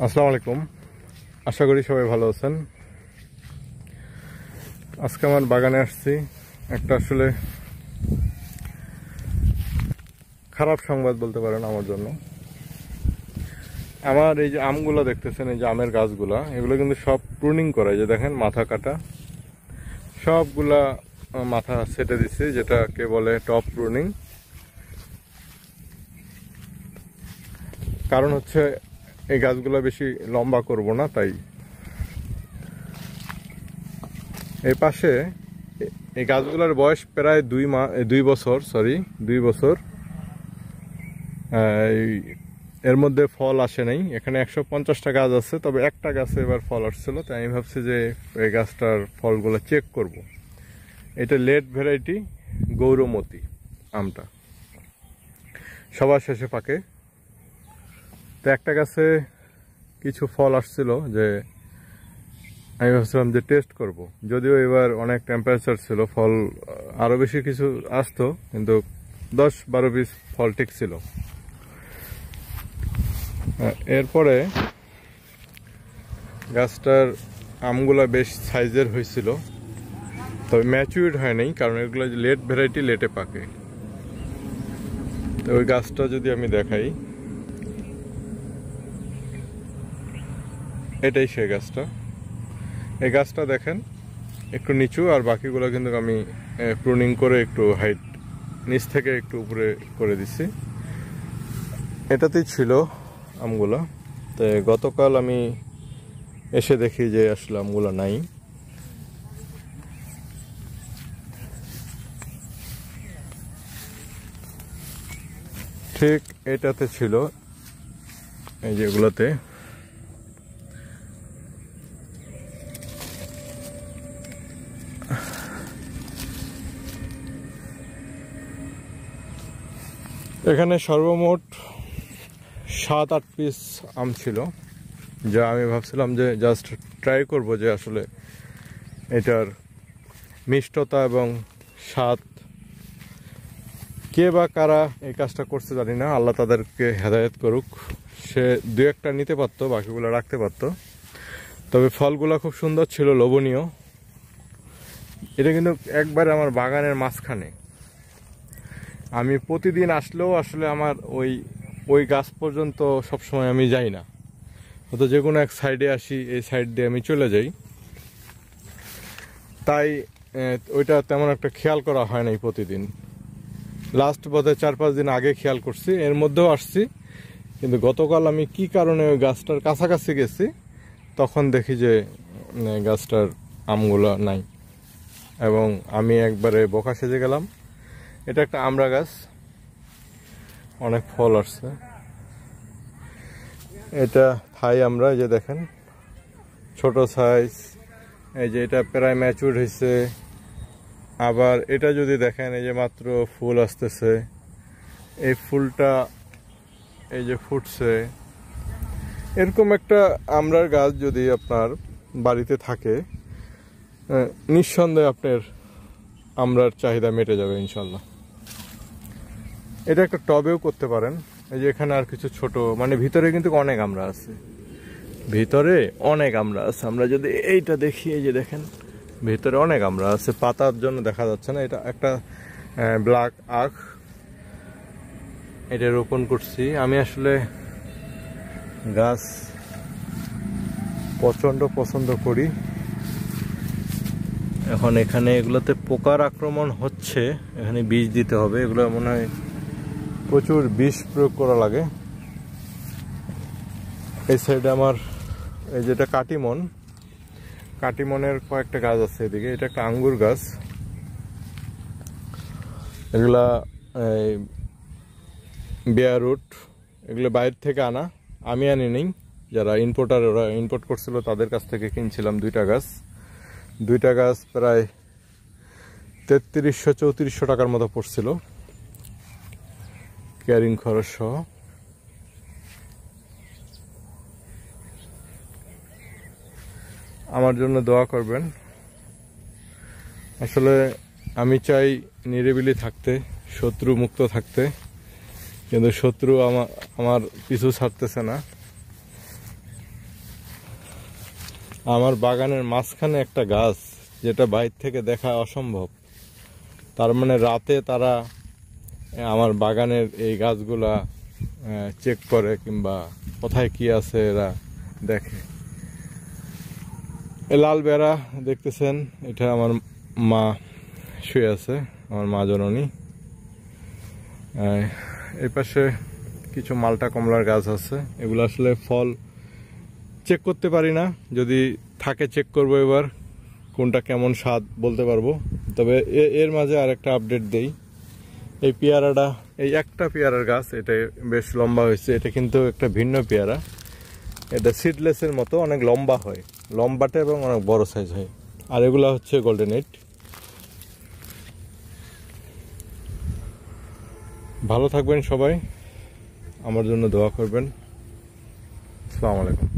আসসালামু আলাইকুম। আশা করি সবাই ভালো আছেন। আজকে আমার বাগানে আসছি, একটা আসলে খারাপ সংবাদ বলতে পারেন আমার জন্য। আমার এই যে আমগুলো দেখতেছেন, এই যে আমের গাছগুলা, এগুলো কিন্তু সব প্রুনিং করা। এই যে দেখেন মাথা কাটা, সবগুলা মাথা সেটে দিচ্ছে, যেটাকে বলে টপ প্রুনিং। কারণ হচ্ছে এই গাছগুলো বেশি লম্বা করব না, তাই। এই পাশে এই গাছগুলোর বয়স প্রায় 2 বছর, 2 বছর। এর মধ্যে ফল আসে নাই। এখানে 150টা গাছ আছে, তবে একটা গাছে এবার ফল আসছিল, তাই আমি ভাবছি যে এই গাছটার ফলগুলো চেক করব। এটা লেট ভ্যারাইটি গৌরমতি আমটা, সবার শেষে পাকে। তো একটা গাছে কিছু ফল আসছিল, যে আমি ভাবছিলাম যে টেস্ট করব। যদিও এবার অনেক টেম্পারেচার ছিল, ফল আরো বেশি কিছু আসতো, কিন্তু 10-12 পিস ফল ঠিক ছিল। এরপরে গাছটার আমগুলা বেশ সাইজের হয়েছিল, তবে ম্যাচুরড হয় নাই, কারণ এগুলো লেট ভ্যারাইটি, লেটে পাকে। তো ওই গাছটা যদি আমি দেখাই, এটাই সেই গাছটা। এই গাছটা দেখেন একটু নিচু, আর বাকিগুলো কিন্তু আমি প্রুনিং করে একটু হাইট নিচ থেকে একটু উপরে করে দিছি। এটাতেই ছিল আমগুলা। তো গতকাল আমি এসে দেখি যে আসলে আমগুলা নাই। ঠিক এটাতে ছিল, এই যেগুলোতে। এখানে সর্বমোট 7-8 পিস আম ছিল, যা আমি ভাবছিলাম যে জাস্ট ট্রাই করব যে আসলে এটার মিষ্টতা এবং স্বাদ। কে বা কারা এই কাজটা করতে জানি না, আল্লাহ তাদেরকে হেদায়েত করুক। সে 2-1টা নিতে পারতো, বাকিগুলো রাখতে পারতো। তবে ফলগুলো খুব সুন্দর ছিল, লোভনীয়। এটা কিন্তু একবারে আমার বাগানের মাঝখানে। আমি প্রতিদিন আসলেও আসলে আমার ওই গাছ পর্যন্ত সবসময় আমি যাই না, হয়তো যে কোনো এক সাইডে আসি, এই সাইড দিয়ে আমি চলে যাই। তাই ওইটা তেমন একটা খেয়াল করা হয় নাই প্রতিদিন। লাস্ট বোধহয় 4-5 দিন আগে খেয়াল করছি, এর মধ্যেও আসছি। কিন্তু গতকাল আমি কি কারণে ওই গাছটার কাছাকাছি গেছি, তখন দেখি যে গাছটার আমগুলো নাই, এবং আমি একবারে বোকা সেজে গেলাম। এটা একটা আমড়া গাছ, অনেক ফল আসছে। এটা থাই আমরা, যে দেখেন ছোট সাইজ। এই যে এটা প্রায় ম্যাচুর হয়েছে। আবার এটা যদি দেখেন, এই যে মাত্র ফুল আসতেছে, এই ফুলটা এই যে ফুটছে। এরকম একটা আমড়ার গাছ যদি আপনার বাড়িতে থাকে, নিঃসন্দেহে আপনার আমড়ার চাহিদা মেটে যাবে ইনশাল্লাহ। এটা একটা টবেও করতে পারেন। এই যে এখানে আর কিছু ছোট, মানে ভিতরে কিন্তু অনেক আমড়া আছে, ভিতরে অনেক আমড়া আছে। আমরা যদি এইটা দেখি, এই যে দেখেন ভিতরে অনেক আমড়া আছে, পাতার জন্য দেখা যাচ্ছে না। এটা একটা ব্ল্যাক আখ, এটা রোপণ করছি আমি। আসলে গাছ প্রচণ্ড পছন্দ করি। এখন এখানে এগুলোতে পোকার আক্রমণ হচ্ছে, এখানে বীজ দিতে হবে। এগুলো মনে হয় প্রচুর বিষ প্রয়োগ করা লাগে। এই সাইডে আমার এই যেটা কাটিমনের কয়েকটা গাছ আছে এদিকে। এটা একটা আঙ্গুর গাছ। এগুলা বেয়ার রুট, এগুলো বাইরে থেকে আনা, আমি আনি নেই। যারা ইম্পোর্টার, ওরা ইম্পোর্ট করছিল, তাদের কাছ থেকে কিনছিলাম 2টা গাছ প্রায় 3300-3400 টাকার মতো পড়ছিল, ক্যারিং খরচ সহ। আমার জন্য দোয়া করবেন। আসলে আমি চাই নিরিবিলি থাকতে, শত্রু মুক্ত থাকতে, কিন্তু শত্রু আমার পিছু ছাড়তেছে না। আমার বাগানের মাঝখানে একটা গাছ, যেটা বাইরে থেকে দেখা অসম্ভব। তার মানে রাতে তারা আমার বাগানের এই গাছগুলা চেক করে, কিংবা কোথায় কি আছে এরা দেখে। এই লাল বেড়া দেখতেছেন, এটা আমার মা শুয়ে আছে, আমার মা জননী। এই পাশে কিছু মালটা কমলার গাছ আছে, এগুলো আসলে ফল চেক করতে পারি না, যদি থাকে চেক করবো। এবার কোনটা কেমন স্বাদ বলতে পারবো। তবে এর মাঝে আরেকটা আপডেট দেই, এই পেয়ারাটা, এই একটা পেয়ারার গাছ, এটা বেশ লম্বা হয়েছে। এটা কিন্তু একটা ভিন্ন পেয়ারা, এটা সিডলেসের মতো অনেক লম্বা হয়, লম্বাটে এবং অনেক বড় সাইজ হয়। আর এগুলা হচ্ছে গোল্ডেন এইট। ভালো থাকবেন সবাই, আমার জন্য দোয়া করবেন। আসসালামু আলাইকুম।